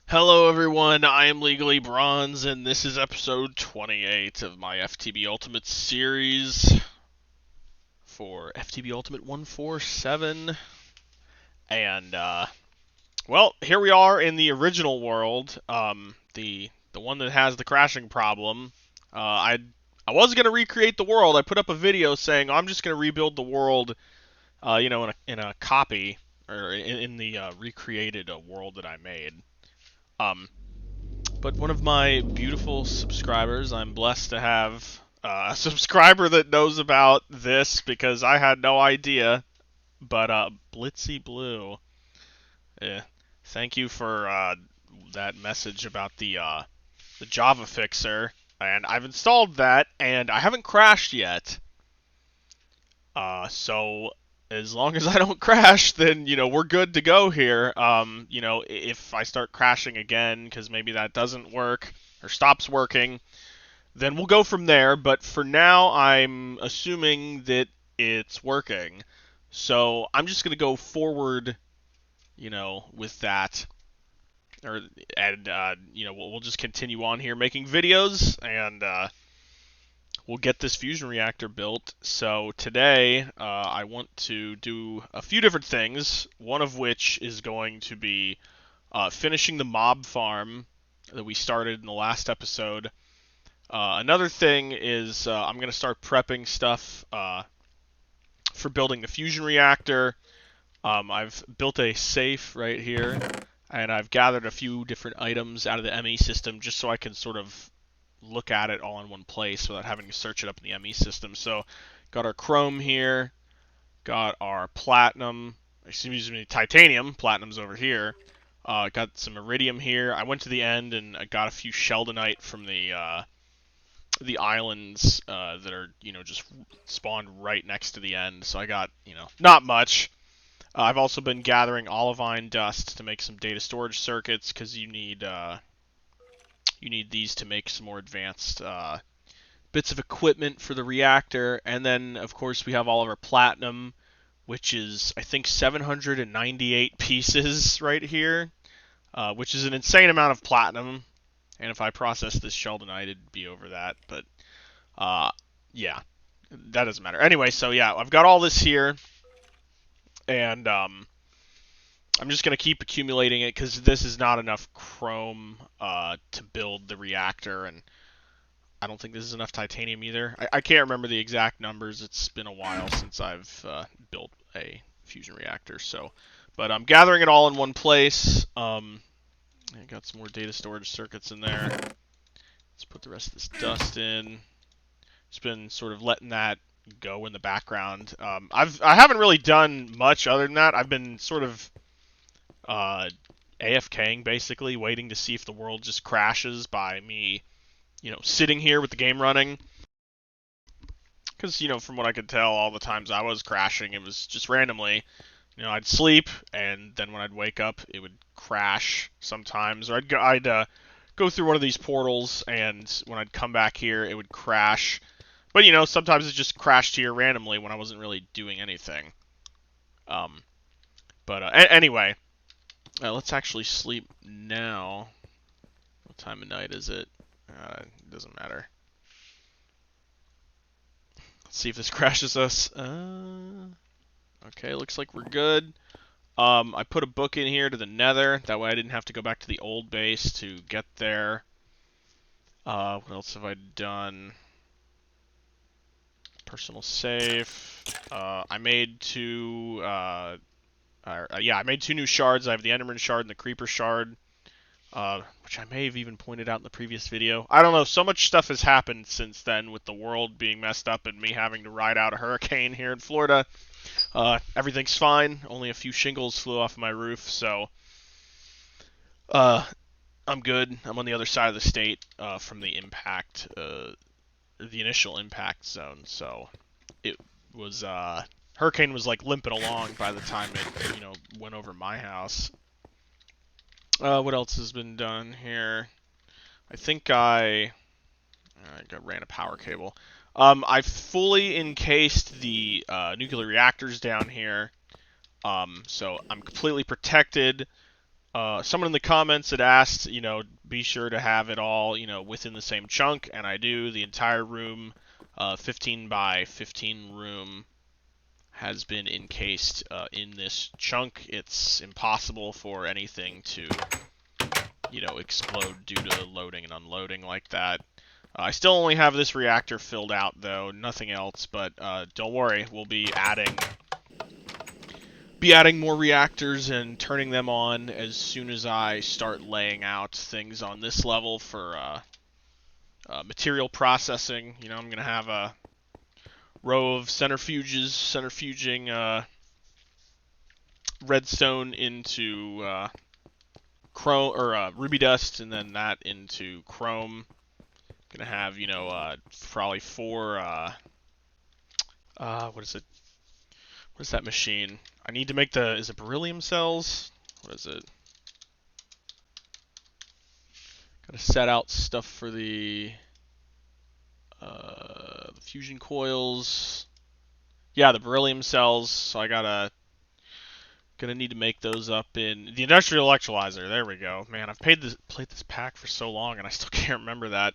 Hello everyone, I am Legally Bronze, and this is episode 28 of my FTB Ultimate series for FTB Ultimate 147. And, well, here we are in the original world, the one that has the crashing problem. I was going to recreate the world. I put up a video saying I'm just going to rebuild the world, in a copy, or in the recreated world that I made. Um, But one of my beautiful subscribers, I'm blessed to have a subscriber that knows about this because I had no idea. But BlitzsyBlue, eh, thank you for that message about the Java fixer, and I've installed that, and I haven't crashed yet. So as long as I don't crash, then we're good to go here. If I start crashing again because maybe that doesn't work or stops working, then we'll go from there. But for now, I'm assuming that it's working. So I'm just gonna go forward, with that, we'll just continue on here making videos, and we'll get this fusion reactor built. So today, I want to do a few different things. One of which is going to be finishing the mob farm that we started in the last episode. Another thing is I'm going to start prepping stuff for building the fusion reactor. I've built a safe right here, and I've gathered a few different items out of the ME system just so I can sort of look at it all in one place without having to search it up in the ME system. So, got our chrome here, got our platinum, excuse me, titanium. Platinum's over here. Got some iridium here. I went to the end and I got a few sheldonite from the islands that are just spawned right next to the end. So I got not much. I've also been gathering olivine dust to make some data storage circuits because you need these to make some more advanced bits of equipment for the reactor. And then of course we have all of our platinum, which is I think 798 pieces right here, which is an insane amount of platinum. And if I process this sheldonite, it'd be over that. But yeah, that doesn't matter. Anyway, so yeah, I've got all this here, and I'm just gonna keep accumulating it because this is not enough chrome to build the reactor, and I don't think this is enough titanium either. I can't remember the exact numbers. It's been a while since I've built a fusion reactor. So, but I'm gathering it all in one place. I got some more data storage circuits in there. Let's put the rest of this dust in. Just been sort of letting that go in the background. I haven't really done much other than that. I've been sort of AFKing basically, waiting to see if the world just crashes by me, sitting here with the game running. Because from what I could tell, all the times I was crashing, it was just randomly. I'd sleep, and then when I'd wake up, it would crash sometimes, or I'd go through one of these portals, and when I'd come back here, it would crash. But sometimes it just crashed here randomly when I wasn't really doing anything. Um, but anyway, let's actually sleep now. What time of night is it? It doesn't matter. Let's see if this crashes us. Okay, looks like we're good. I put a book in here to the Nether. That way I didn't have to go back to the old base to get there. What else have I done? Personal safe. I made two. I made two new shards. I have the Enderman Shard and the Creeper Shard, which I may have even pointed out in the previous video. I don't know. So much stuff has happened since then, with the world being messed up and me having to ride out a hurricane here in Florida. Everything's fine. Only a few shingles flew off my roof, so I'm good. I'm on the other side of the state from the impact, the initial impact zone. So it was hurricane was like limping along by the time it went over my house. What else has been done here? I think I ran a power cable. I fully encased the nuclear reactors down here. So I'm completely protected. someone in the comments had asked, be sure to have it all, within the same chunk, and I do. The entire room, 15 by 15 room, has been encased in this chunk. It's impossible for anything to, explode due to loading and unloading like that. I still only have this reactor filled out, though, nothing else, but don't worry, we'll be adding more reactors and turning them on as soon as I start laying out things on this level for material processing. I'm going to have a row of centrifuging redstone into chrome or ruby dust, and then that into chrome. Gonna have probably 4 what is it? What is that machine? I need to make is it beryllium cells? What is it? Gotta set out stuff for the fusion coils. Yeah, the beryllium cells. So I gonna need to make those up in the industrial electrolyzer. There we go. Man, I've played this pack for so long and I still can't remember that.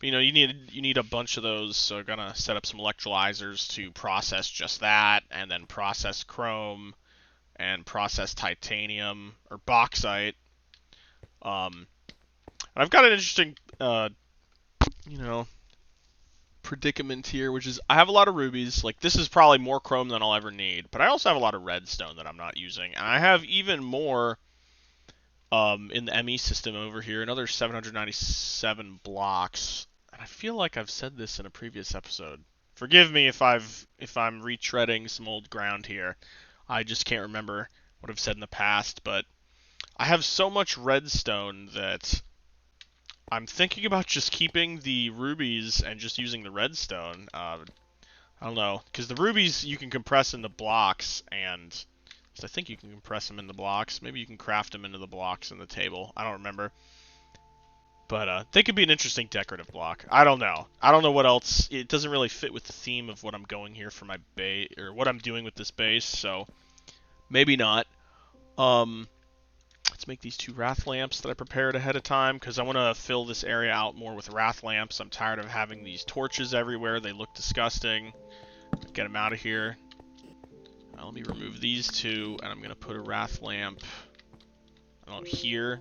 But, you need a bunch of those. So gonna set up some electrolyzers to process just that, and then process chrome and process titanium or bauxite. And I've got an interesting predicament here, which is I have a lot of rubies. Like, this is probably more chrome than I'll ever need, but I also have a lot of redstone that I'm not using, and I have even more in the ME system over here, another 797 blocks. And I feel like I've said this in a previous episode. Forgive me if I'm retreading some old ground here. I just can't remember what I've said in the past, but I have so much redstone that I'm thinking about just keeping the rubies and just using the redstone. I don't know, because the rubies you can compress into blocks, and I think you can compress them into blocks. Maybe you can craft them into the blocks in the table. I don't remember. But they could be an interesting decorative block. I don't know. I don't know what else. It doesn't really fit with the theme of what I'm going here for my base, or what I'm doing with this base, so maybe not. Let's make these 2 wrath lamps that I prepared ahead of time, because I want to fill this area out more with wrath lamps. I'm tired of having these torches everywhere. They look disgusting. Get them out of here. Let me remove these 2, and I'm going to put a wrath lamp here.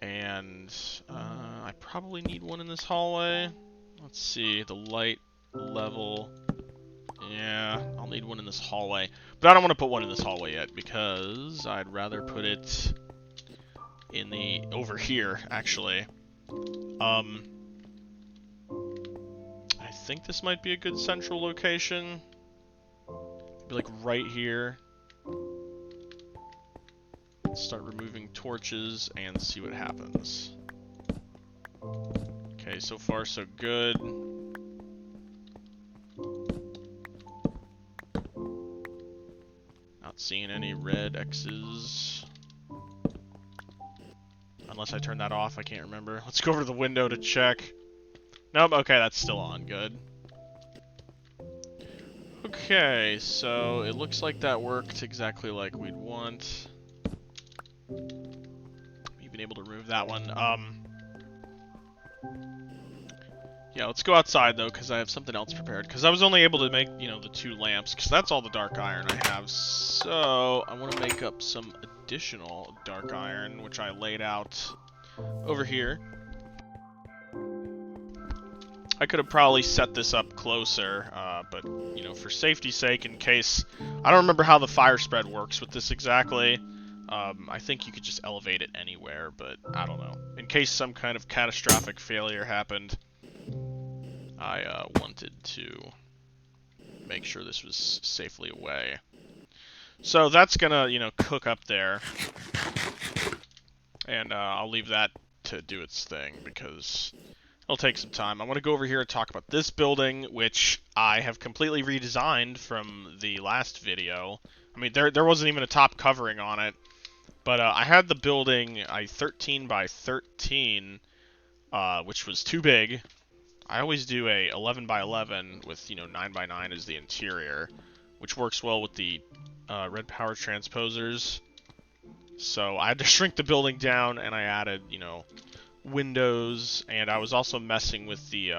And I probably need one in this hallway. Let's see, the light level. Yeah, I'll need one in this hallway. But I don't want to put one in this hallway yet, because I'd rather put it in over here, actually. I think this might be a good central location. Be like right here. Start removing torches and see what happens. Okay, so far so good. Not seeing any red X's. Unless I turn that off, I can't remember. Let's go over to the window to check. Nope, okay, that's still on. Good. Okay, so it looks like that worked exactly like we'd want. Even able to remove that one. Yeah, let's go outside though, because I have something else prepared. Because I was only able to make, the 2 lamps, because that's all the dark iron I have. So I want to make up some additional dark iron, which I laid out over here. I could have probably set this up closer, but, for safety's sake, in case... I don't remember how the fire spread works with this exactly. I think you could just elevate it anywhere, but I don't know. In case some kind of catastrophic failure happened, I wanted to make sure this was safely away. So that's gonna, cook up there. And I'll leave that to do its thing, because it'll take some time. I want to go over here and talk about this building, which I have completely redesigned from the last video. I mean, there wasn't even a top covering on it. But I had the building 13 by 13, which was too big. I always do a 11 by 11 with, 9 by 9 as the interior, which works well with the red power transposers. So I had to shrink the building down, and I added, you know, windows, and I was also messing with the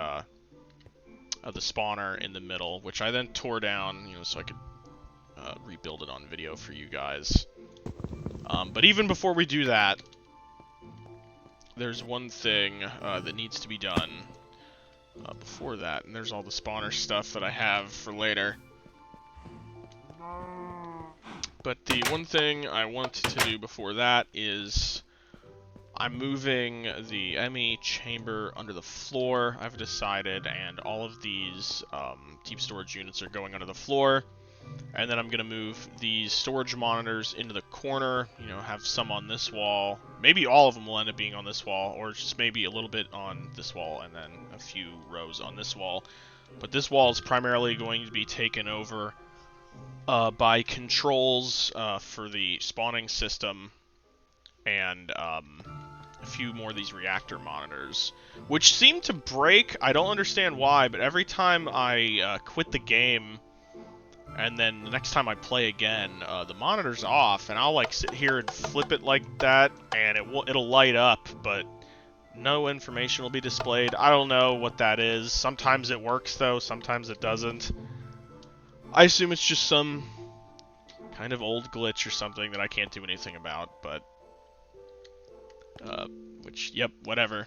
spawner in the middle, which I then tore down, you know, so I could rebuild it on video for you guys. But even before we do that, there's one thing that needs to be done before that, and there's all the spawner stuff that I have for later. But the one thing I want to do before that is I'm moving the ME chamber under the floor, I've decided, and all of these deep storage units are going under the floor. And then I'm going to move these storage monitors into the corner, you know, have some on this wall. Maybe all of them will end up being on this wall, or just maybe a little bit on this wall and then a few rows on this wall. But this wall is primarily going to be taken over by controls for the spawning system and a few more of these reactor monitors, which seem to break. I don't understand why, but every time I quit the game and then the next time I play again, the monitor's off, and I'll like sit here and flip it like that, and it'll light up, but no information will be displayed. I don't know what that is. Sometimes it works though, sometimes it doesn't. I assume it's just some kind of old glitch or something that I can't do anything about, but which, yep, whatever.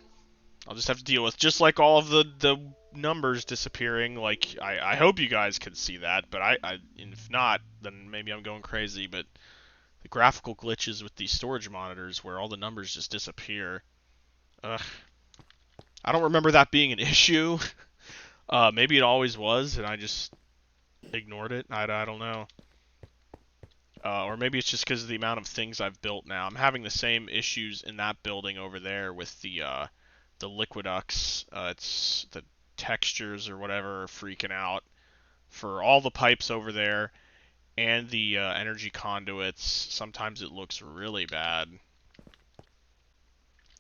I'll just have to deal with, just like all of the numbers disappearing. Like, I hope you guys can see that, but if not, then maybe I'm going crazy. But the graphical glitches with these storage monitors where all the numbers just disappear. Ugh. I don't remember that being an issue. Maybe it always was, and I just ignored it. I don't know. Or maybe it's just because of the amount of things I've built now. I'm having the same issues in that building over there with the liquiducts. It's the textures or whatever are freaking out for all the pipes over there, and the energy conduits. Sometimes it looks really bad.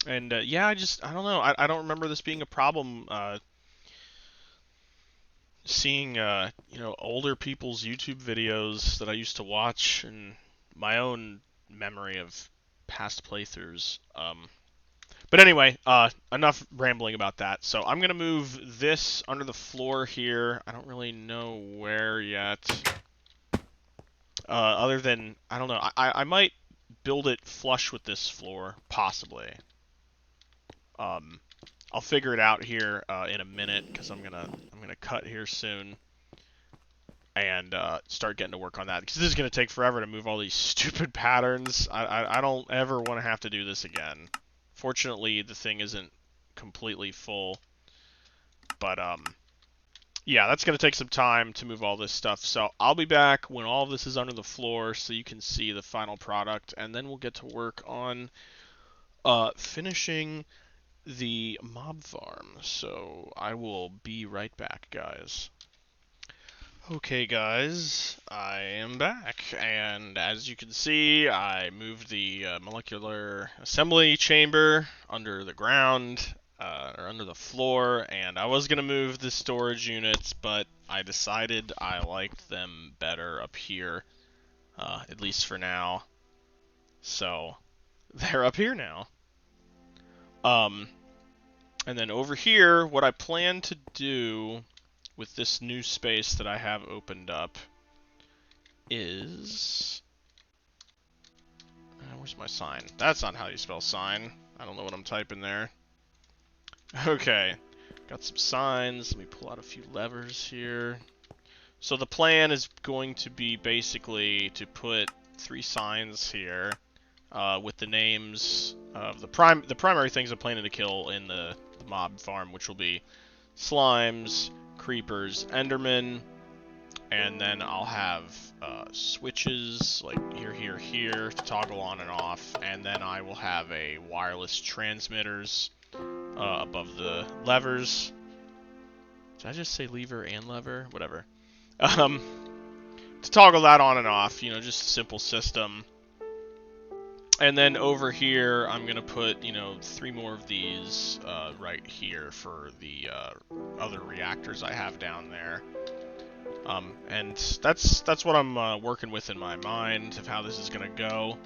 And yeah, I don't know. I don't remember this being a problem. Seeing you know, older people's YouTube videos that I used to watch and my own memory of past playthroughs. But anyway, enough rambling about that. So I'm gonna move this under the floor here. I don't really know where yet. Other than, I don't know. I might build it flush with this floor, possibly. I'll figure it out here in a minute, because I'm gonna cut here soon and start getting to work on that, because this is gonna take forever to move all these stupid patterns. I don't ever want to have to do this again. Fortunately, the thing isn't completely full, but yeah, that's gonna take some time to move all this stuff. So I'll be back when all of this is under the floor, so you can see the final product, and then we'll get to work on finishing the mob farm. So I will be right back, guys. Okay, guys, I am back, and as you can see, I moved the molecular assembly chamber under the ground, or under the floor, and I was going to move the storage units, but I decided I liked them better up here, at least for now. So they're up here now. And then over here, what I plan to do with this new space that I have opened up is... where's my sign? That's not how you spell sign. I don't know what I'm typing there. Okay, got some signs. Let me pull out a few levers here. So the plan is going to be basically to put 3 signs here with the names of the primary things I'm planning to kill in the mob farm, which will be slimes, creepers, endermen, and then I'll have switches like here to toggle on and off, and then I will have a wireless transmitters above the levers. Did I just say lever and lever? Whatever. To toggle that on and off, you know, just a simple system. And then over here, I'm going to put, you know, 3 more of these right here for the other reactors I have down there. And that's what I'm working with in my mind of how this is going to go.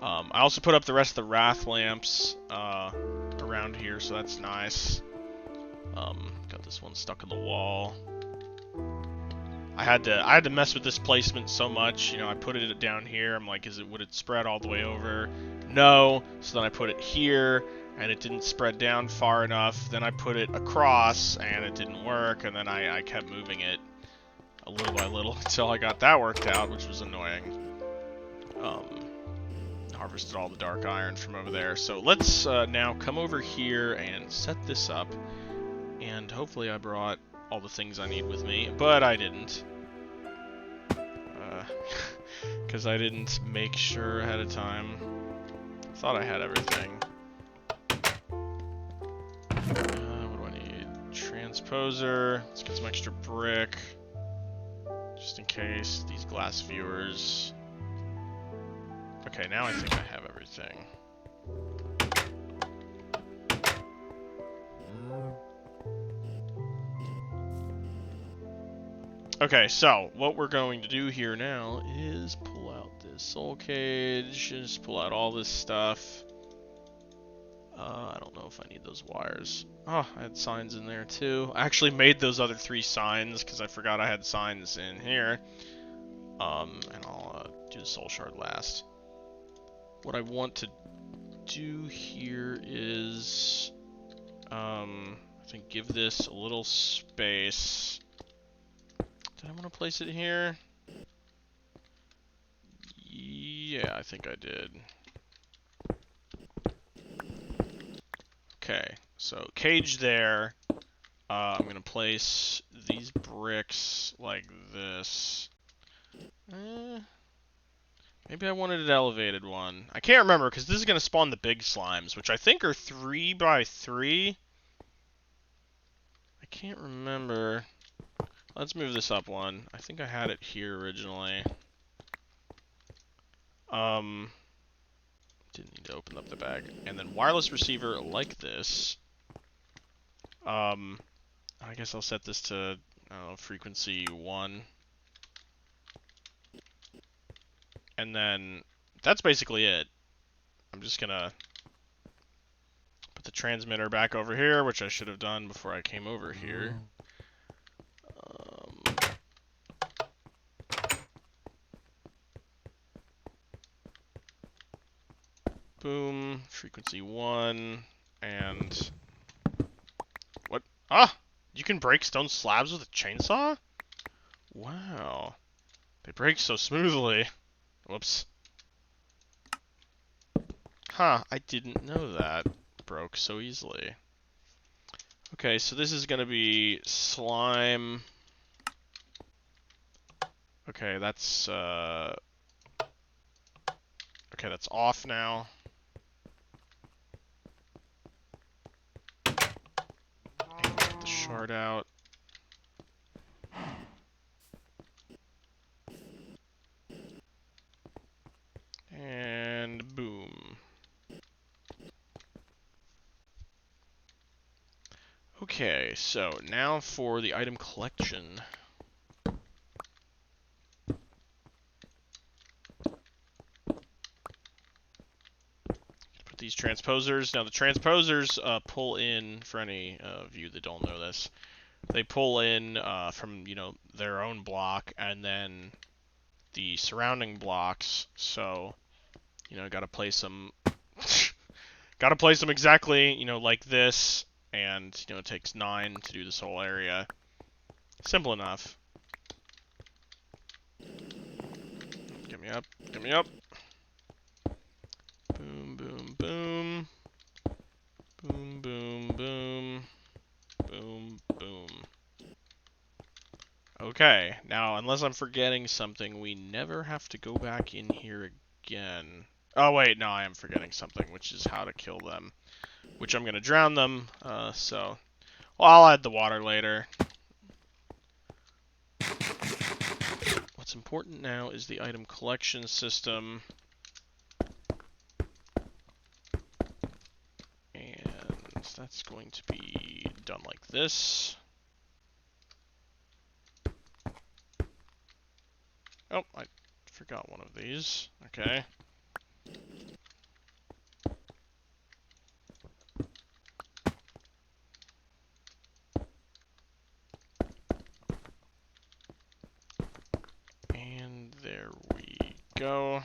I also put up the rest of the wrath lamps around here, so that's nice. Got this one stuck in the wall. I had to mess with this placement so much. You know, I put it down here. I'm like, would it spread all the way over? No. So then I put it here, and it didn't spread down far enough. Then I put it across, and it didn't work. And then I kept moving it a little by little until I got that worked out, which was annoying. Harvested all the dark iron from over there. So let's now come over here and set this up. And hopefully I brought all the things I need with me, but I didn't. Because I didn't make sure ahead of time. Thought I had everything. What do I need? Transposer. Let's get some extra brick. Just in case. These glass viewers. Okay, now I think I have everything. Okay, so what we're going to do here now is pull out this soul cage, just pull out all this stuff. I don't know if I need those wires. Oh, I had signs in there too. I actually made those other 3 signs because I forgot I had signs in here. And I'll do the soul shard last. What I want to do here is, I think give this a little space. Did I want to place it here? Yeah, I think I did. Okay, so cage there. I'm going to place these bricks like this. Maybe I wanted an elevated one. I can't remember because this is going to spawn the big slimes, which I think are 3 by 3. I can't remember. Let's move this up one. I think I had it here originally. Didn't need to open up the bag. And then wireless receiver like this. I guess I'll set this to, I don't know, frequency 1. And then that's basically it. I'm just gonna put the transmitter back over here, which I should have done before I came over here. Boom, frequency 1, and what? Ah! You can break stone slabs with a chainsaw? Wow. They break so smoothly. Whoops. Huh, I didn't know that. Broke so easily. Okay, so this is gonna be slime. Okay, that's okay, that's off now. And get the shard out. And boom. Okay, so now for the item collection. Put these transposers. Now the transposers pull in, for any of you that don't know this, they pull in from, you know, their own block and then the surrounding blocks. So, you know, gotta place them gotta place them exactly, you know, like this, and, you know, it takes 9 to do this whole area. Simple enough. Get me up, get me up. Boom, boom, boom. Boom, boom, boom. Boom, boom. Okay, now, unless I'm forgetting something, we never have to go back in here again. Oh, wait, no, I am forgetting something, which is how to kill them. Which I'm going to drown them, so... Well, I'll add the water later. What's important now is the item collection system. And that's going to be done like this. Oh, I forgot one of these. Okay. go.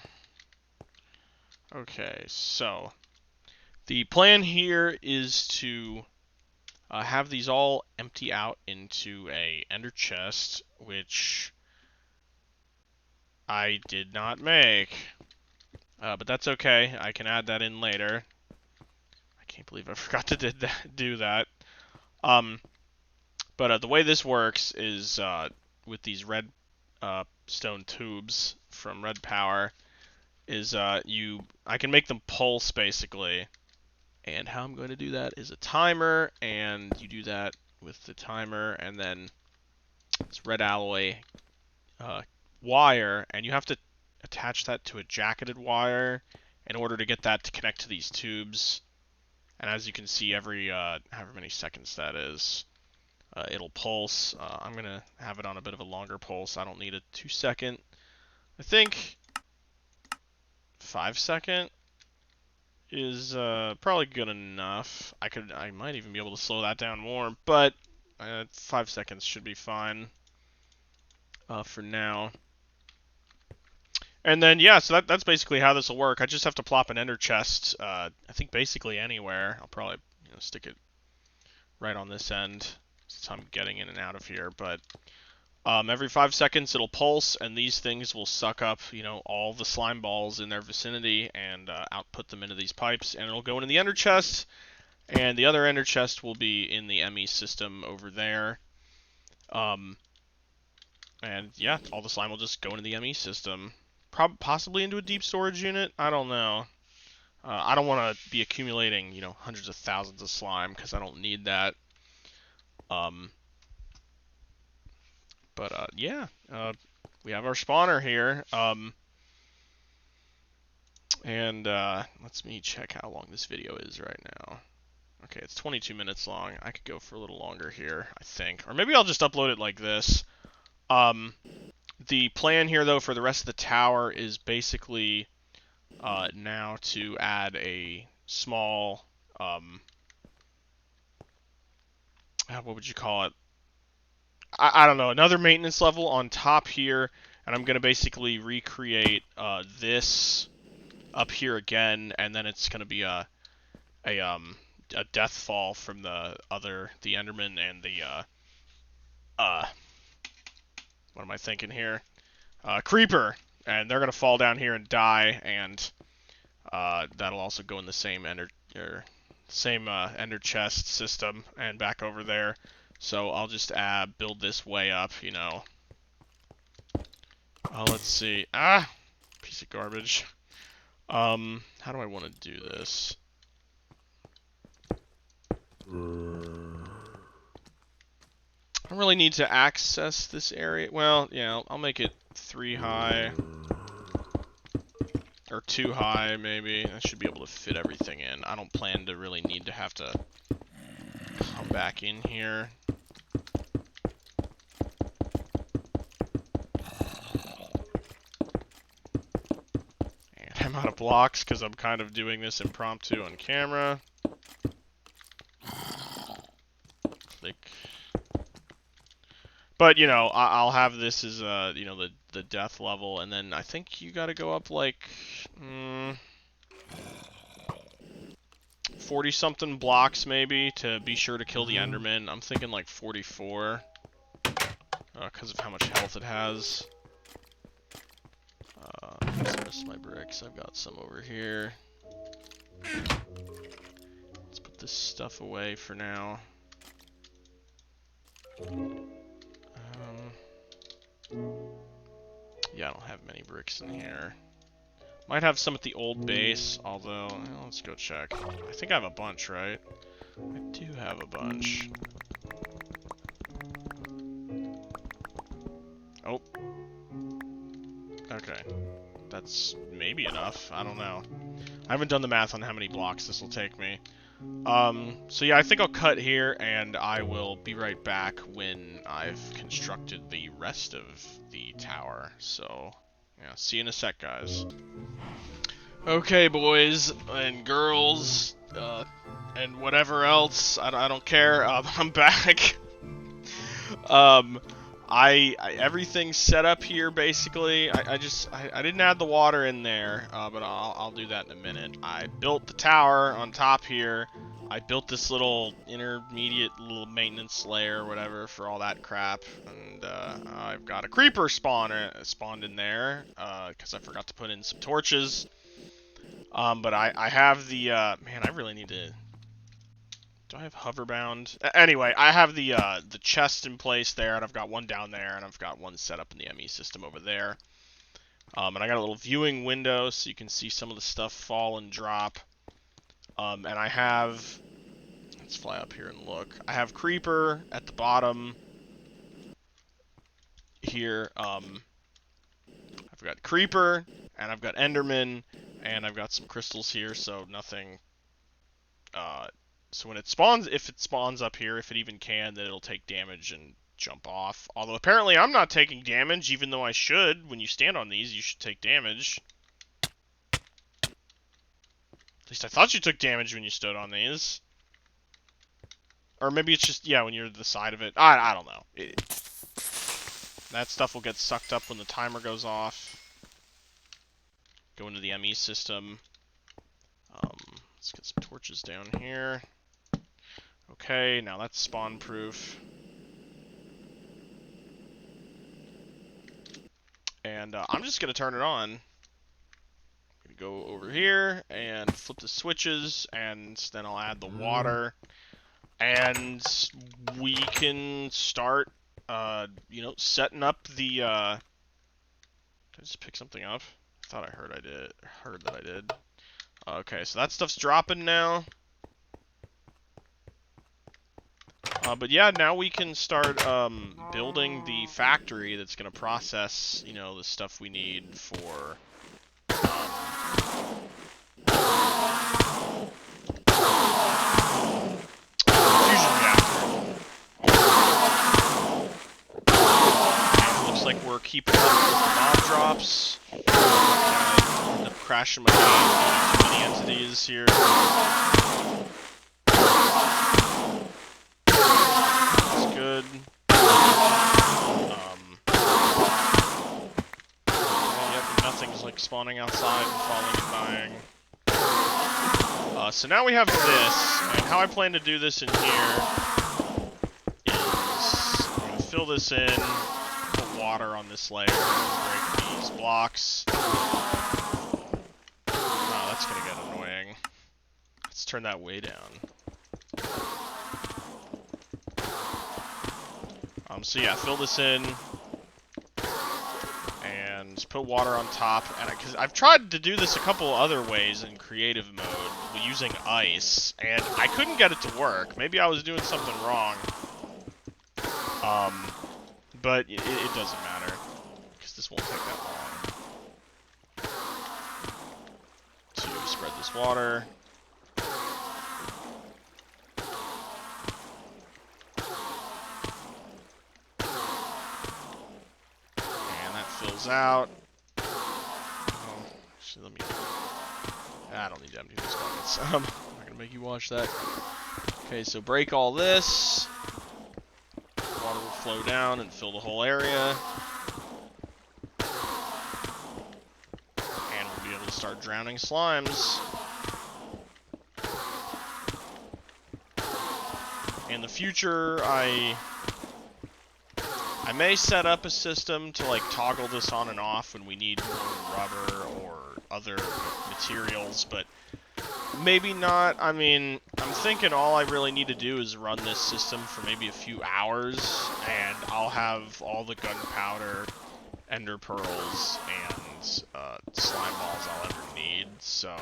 Okay, so the plan here is to have these all empty out into a ender chest, which I did not make. But that's okay. I can add that in later. I can't believe I forgot to do that. But the way this works is with these red stone tubes from Red Power is I can make them pulse basically. And how I'm going to do that is a timer, and you do that with the timer, and then it's red alloy wire, and you have to attach that to a jacketed wire in order to get that to connect to these tubes. And as you can see, every however many seconds that is, it'll pulse. I'm going to have it on a bit of a longer pulse. I don't need a 2-second. I think 5-second is probably good enough. I might even be able to slow that down more, but 5 seconds should be fine for now. And then yeah, so that's basically how this will work. I just have to plop an ender chest. I think basically anywhere. I'll probably stick it right on this end since I'm getting in and out of here. But every 5 seconds it'll pulse, and these things will suck up all the slime balls in their vicinity and output them into these pipes, and it'll go into the ender chest, and the other ender chest will be in the ME system over there. And yeah, all the slime will just go into the ME system. Possibly into a deep storage unit. I don't know. I don't want to be accumulating, hundreds of thousands of slime because I don't need that. But yeah, we have our spawner here. And let me check how long this video is right now. Okay, it's 22 minutes long. I could go for a little longer here, I think. Or maybe I'll just upload it like this. The plan here, though, for the rest of the tower is basically now to add a small, what would you call it? I don't know, another maintenance level on top here, and I'm going to basically recreate this up here again, and then it's going to be a death fall from the Enderman and the, what am I thinking here? Creeper, and they're gonna fall down here and die, and that'll also go in the same ender chest system and back over there. So I'll just build this way up, let's see. Piece of garbage. How do I want to do this? I don't really need to access this area. Well, yeah, I'll make it 3 high. Or 2 high, maybe. I should be able to fit everything in. I don't plan to really need to have to come back in here. And I'm out of blocks because I'm kind of doing this impromptu on camera. Click. But, I'll have this as, the death level, and then I think you gotta go up, like, 40-something blocks, maybe, to be sure to kill the Enderman. I'm thinking, like, 44, because of how much health it has. Where's the rest of my bricks? I've got some over here. Let's put this stuff away for now. Yeah, I don't have many bricks in here. Might have some at the old base, although, let's go check. I think I have a bunch, right? I do have a bunch. Oh. Okay. That's maybe enough. I don't know. I haven't done the math on how many blocks this will take me. So yeah, I think I'll cut here, and I will be right back when I've constructed the rest of the tower. So, yeah, see you in a sec, guys. Okay, boys and girls, and whatever else, I don't care, I'm back. Everything's set up here basically. I didn't add the water in there, but I'll do that in a minute. I built the tower on top here. I built this little intermediate little maintenance layer or whatever for all that crap, and I've got a creeper spawned in there because I forgot to put in some torches. But I have the man. I really need to. Do I have hoverbound? Anyway, I have the chest in place there, and I've got one down there, and I've got one set up in the ME system over there. And I got a little viewing window so you can see some of the stuff fall and drop. And I have, let's fly up here and look. I have creeper at the bottom here. I've got creeper, and I've got enderman, and I've got some crystals here, so nothing. So when it spawns, if it spawns up here, if it even can, then it'll take damage and jump off. Although apparently I'm not taking damage, even though I should. When you stand on these, you should take damage. At least I thought you took damage when you stood on these. Or maybe it's just, yeah, when you're to the side of it. I don't know. That stuff will get sucked up when the timer goes off. Go into the ME system. Let's get some torches down here. Okay, now that's spawn proof. And I'm just going to turn it on. I'm going to go over here and flip the switches, and then I'll add the water. And we can start, setting up the, did I just pick something up? I thought I heard that I did. Okay, so that stuff's dropping now. But yeah, now we can start building the factory that's going to process, the stuff we need for fusion reactor. And it looks like we're keeping up with the mob drops. End up crashing my game due to too many entities here. Good. Yep, nothing's like spawning outside and falling and dying. So now we have this, and how I plan to do this in here is I'm going to fill this in, put water on this layer, and break these blocks. Oh, that's going to get annoying. Let's turn that way down. So yeah, fill this in, and put water on top, and because I've tried to do this a couple other ways in creative mode, using ice, and I couldn't get it to work. Maybe I was doing something wrong, but it doesn't matter, because this won't take that long to spread this water. Out. Oh, actually, I don't need to empty these buckets. I'm not gonna make you wash that. Okay, so break all this. Water will flow down and fill the whole area. And we'll be able to start drowning slimes. In the future, I may set up a system to like toggle this on and off when we need more rubber or other materials, but maybe not. I mean, I'm thinking all I really need to do is run this system for maybe a few hours, and I'll have all the gunpowder, ender pearls, and slime balls I'll ever need, so...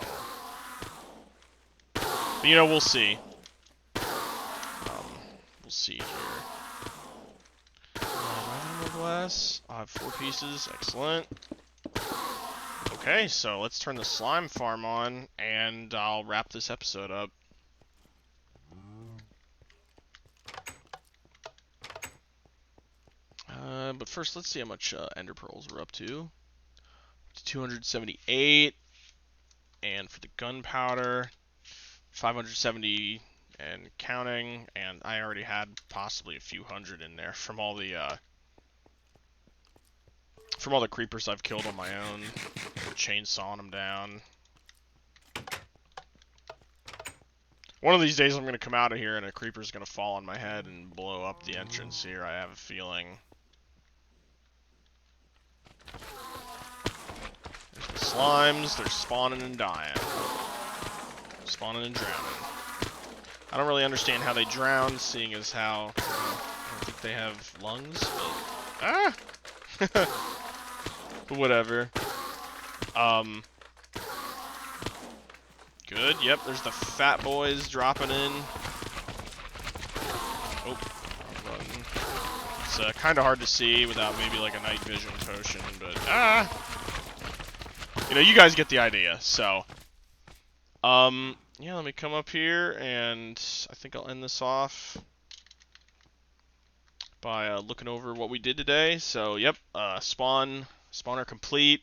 But, we'll see. We'll see here. Glass. I have 4 pieces. Excellent. Okay, so let's turn the slime farm on, and I'll wrap this episode up. But first, let's see how much ender pearls we're up to. 278, and for the gunpowder, 570 and counting. And I already had possibly a few hundred in there from all the from all the creepers I've killed on my own, chainsawing them down. One of these days I'm going to come out of here and a creeper's going to fall on my head and blow up the entrance here, I have a feeling. There's the slimes, they're spawning and dying. Spawning and drowning. I don't really understand how they drown, seeing as how, I don't think they have lungs, but... Ah! But whatever. Good, yep, there's the fat boys dropping in. Oh, wrong button. It's kind of hard to see without maybe like a night vision potion, but you know, you guys get the idea. So, yeah, let me come up here, and I think I'll end this off by looking over what we did today. So, yep, spawner complete.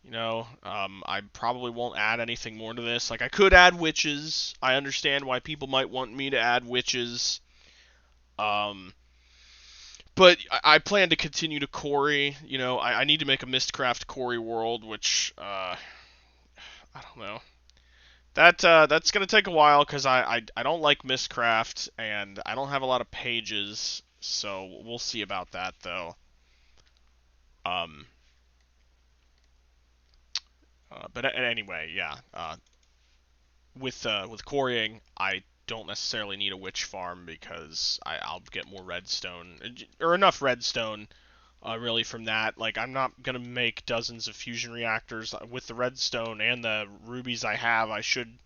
You know, I probably won't add anything more to this. Like, I could add witches. I understand why people might want me to add witches. But I plan to continue to quarry. You know, I need to make a Mistcraft quarry world, which, I don't know. That's gonna take a while, because I don't like Mistcraft, and I don't have a lot of pages, so we'll see about that, though. But anyway, yeah. With quarrying, I don't necessarily need a witch farm, because I'll get more redstone, or enough redstone, really, from that. Like, I'm not gonna make dozens of fusion reactors. With the redstone and the rubies I have, I should,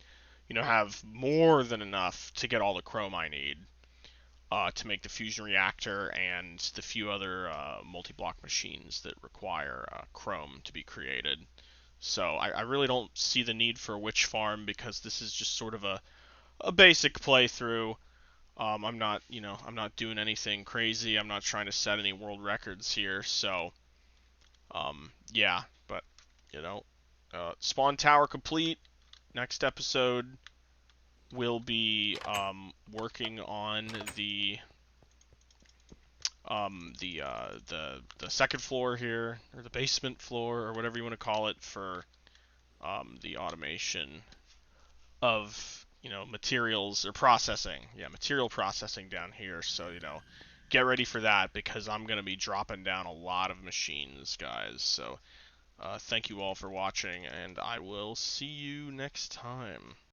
you know, have more than enough to get all the chrome I need to make the fusion reactor and the few other multi-block machines that require chrome to be created. So I really don't see the need for a witch farm, because this is just sort of a basic playthrough. I'm not, you know, I'm not doing anything crazy. I'm not trying to set any world records here. So, yeah, but, you know, spawn tower complete. Next episode, we'll be working on the second floor here, or the basement floor, or whatever you want to call it, for the automation of, you know, materials or processing. Yeah, material processing down here. So, you know, get ready for that, because I'm going to be dropping down a lot of machines, guys. So, thank you all for watching, and I will see you next time.